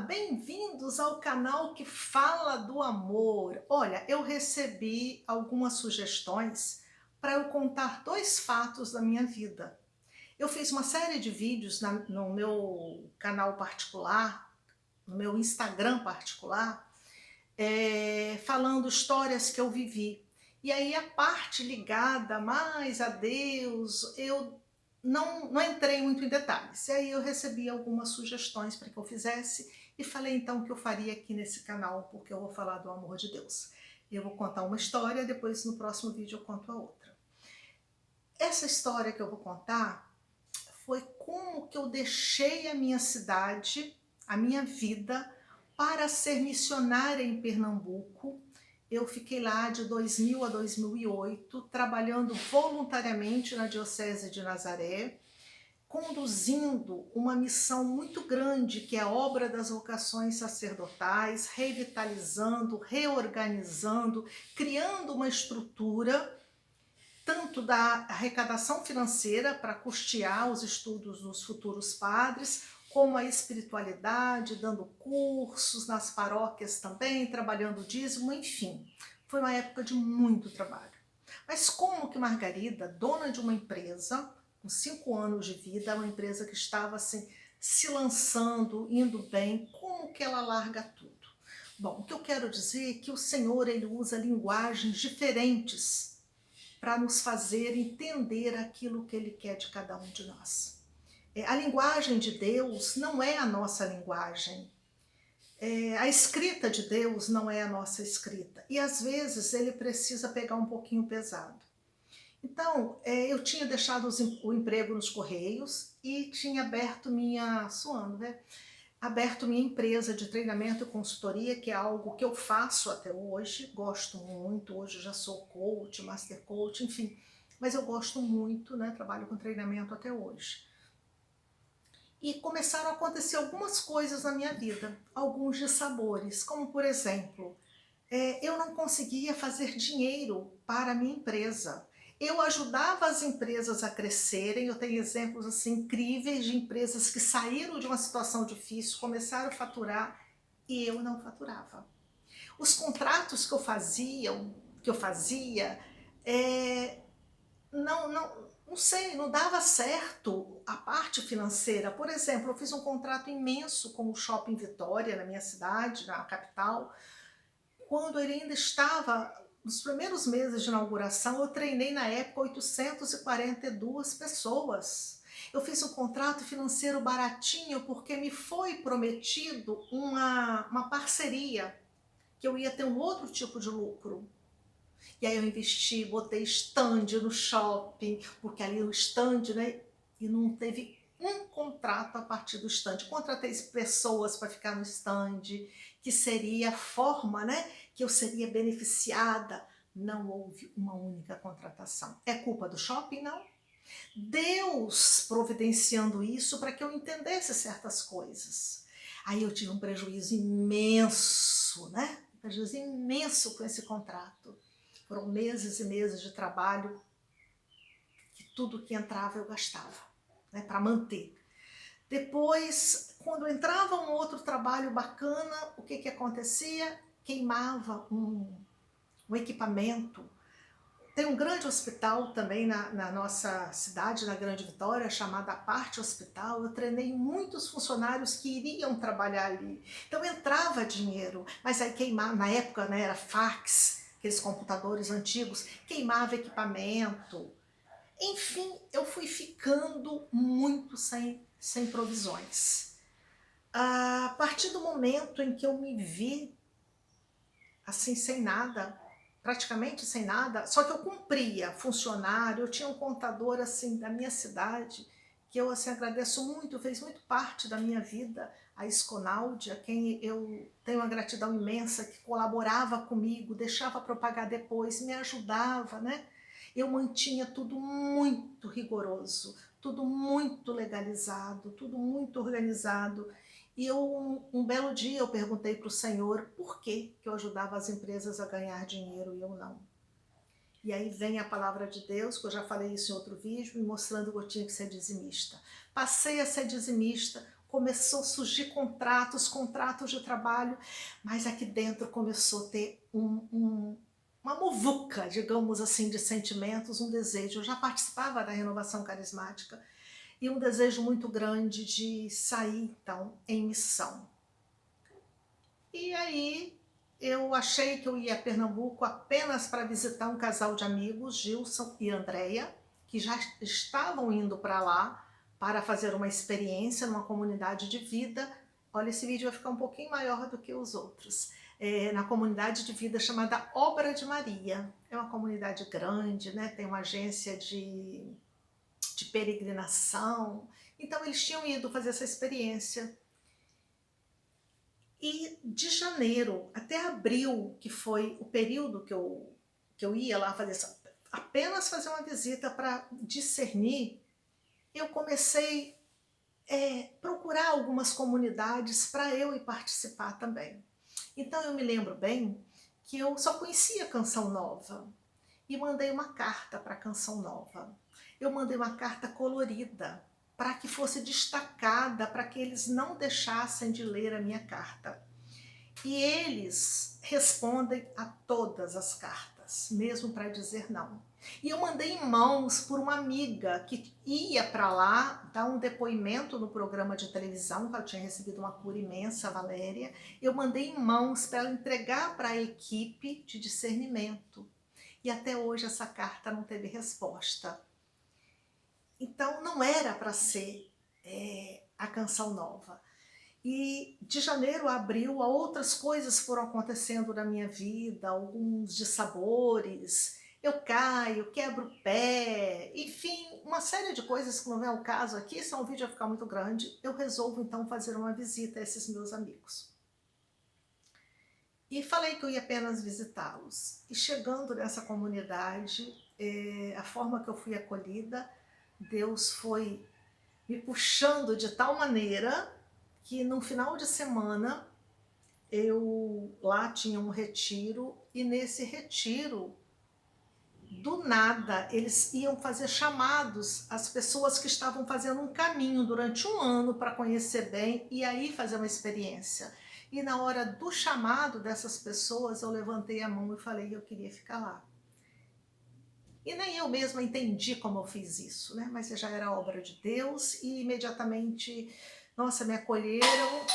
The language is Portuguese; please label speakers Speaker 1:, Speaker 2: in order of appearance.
Speaker 1: Bem-vindos ao canal que fala do amor. Olha, eu recebi algumas sugestões para eu contar dois fatos da minha vida. Eu fiz uma série de vídeos no meu canal particular, no meu Instagram particular, falando histórias que eu vivi. E aí a parte ligada mais a Deus, eu não entrei muito em detalhes. E aí eu recebi algumas sugestões para que eu fizesse e falei então que eu faria aqui nesse canal, porque eu vou falar do amor de Deus. Eu vou contar uma história, depois no próximo vídeo eu conto a outra. Essa história que eu vou contar foi como que eu deixei a minha cidade, a minha vida, para ser missionária em Pernambuco. Eu fiquei lá de 2000 a 2008, trabalhando voluntariamente na Diocese de Nazaré, conduzindo uma missão muito grande, que é a obra das vocações sacerdotais, revitalizando, reorganizando, criando uma estrutura tanto da arrecadação financeira para custear os estudos dos futuros padres, como a espiritualidade, dando cursos nas paróquias também, trabalhando o dízimo, enfim. Foi uma época de muito trabalho. Mas como que Margarida, dona de uma empresa, com 5 anos de vida, uma empresa que estava assim, se lançando, indo bem, como que ela larga tudo? Bom, o que eu quero dizer é que o Senhor ele usa linguagens diferentes para nos fazer entender aquilo que Ele quer de cada um de nós. A linguagem de Deus não é a nossa linguagem. A escrita de Deus não é a nossa escrita. E às vezes Ele precisa pegar um pouquinho pesado. Então, eu tinha deixado o emprego nos Correios e tinha aberto aberto minha empresa de treinamento e consultoria, que é algo que eu faço até hoje, gosto muito, hoje já sou coach, master coach, enfim, mas eu gosto muito, né, trabalho com treinamento até hoje. E começaram a acontecer algumas coisas na minha vida, alguns dissabores, como por exemplo, eu não conseguia fazer dinheiro para a minha empresa. Eu ajudava as empresas a crescerem, eu tenho exemplos assim incríveis de empresas que saíram de uma situação difícil, começaram a faturar e eu não faturava. Os contratos que eu fazia, não sei, não dava certo a parte financeira. Por exemplo, eu fiz um contrato imenso com o Shopping Vitória, na minha cidade, na capital. Quando ele ainda estava nos primeiros meses de inauguração, eu treinei na época 842 pessoas. Eu fiz um contrato financeiro baratinho porque me foi prometido uma parceria, que eu ia ter um outro tipo de lucro. E aí eu investi, botei stand no shopping, porque ali o stand, né? E não teve um contrato a partir do stand. Contratei pessoas para ficar no stand, que seria a forma, né? Que eu seria beneficiada. Não houve uma única contratação. É culpa do shopping? Não. Deus providenciando isso para que eu entendesse certas coisas. Aí eu tive um prejuízo imenso, né? Um prejuízo imenso com esse contrato. Foram meses e meses de trabalho que tudo que entrava eu gastava, né, para manter. Depois, quando entrava um outro trabalho bacana, o que acontecia? Queimava um equipamento. Tem um grande hospital também na nossa cidade, na Grande Vitória, chamada Parte Hospital. Eu treinei muitos funcionários que iriam trabalhar ali. Então entrava dinheiro, mas aí queimava, na época, né, era fax, aqueles computadores antigos, queimava equipamento. Enfim, eu fui ficando muito sem provisões. A partir do momento em que eu me vi assim, sem nada, praticamente sem nada, só que eu cumpria funcionário, eu tinha um contador assim da minha cidade, que eu assim agradeço muito, fez muito parte da minha vida, a Esconaldi, a quem eu tenho uma gratidão imensa, que colaborava comigo, deixava para eu pagar depois, me ajudava, né? Eu mantinha tudo muito rigoroso, tudo muito legalizado, tudo muito organizado. E um belo dia eu perguntei para o Senhor por que eu ajudava as empresas a ganhar dinheiro e eu não. E aí vem a palavra de Deus, que eu já falei isso em outro vídeo, me mostrando que eu tinha que ser dizimista. Passei a ser dizimista, começou a surgir contratos de trabalho, mas aqui dentro começou a ter uma muvuca, digamos assim, de sentimentos, um desejo. Eu já participava da renovação carismática e um desejo muito grande de sair, então, em missão. E aí eu achei que eu ia a Pernambuco apenas para visitar um casal de amigos, Gilson e Andréia, que já estavam indo para lá para fazer uma experiência numa comunidade de vida. Olha, esse vídeo vai ficar um pouquinho maior do que os outros. Na comunidade de vida chamada Obra de Maria. É uma comunidade grande, né? Tem uma agência de peregrinação. Então eles tinham ido fazer essa experiência. E de janeiro até abril, que foi o período que eu ia lá apenas fazer uma visita para discernir, eu comecei a procurar algumas comunidades para eu ir participar também. Então eu me lembro bem que eu só conhecia Canção Nova e mandei uma carta para Canção Nova. Eu mandei uma carta colorida para que fosse destacada, para que eles não deixassem de ler a minha carta. E eles respondem a todas as cartas, mesmo para dizer não. E eu mandei em mãos por uma amiga que ia para lá dar um depoimento no programa de televisão, que ela tinha recebido uma cura imensa, a Valéria. Eu mandei em mãos para ela entregar para a equipe de discernimento. E até hoje essa carta não teve resposta. Então não era para ser a Canção Nova. E de janeiro a abril, outras coisas foram acontecendo na minha vida, alguns dissabores, eu caio, quebro o pé, enfim, uma série de coisas que não é o caso aqui, senão o vídeo vai ficar muito grande. Eu resolvo então fazer uma visita a esses meus amigos. E falei que eu ia apenas visitá-los. E chegando nessa comunidade, a forma que eu fui acolhida, Deus foi me puxando de tal maneira que no final de semana eu lá tinha um retiro e nesse retiro do nada eles iam fazer chamados às pessoas que estavam fazendo um caminho durante um ano para conhecer bem e aí fazer uma experiência. E na hora do chamado dessas pessoas eu levantei a mão e falei que eu queria ficar lá. E nem eu mesma entendi como eu fiz isso, né? Mas já era obra de Deus e imediatamente, nossa, me acolheram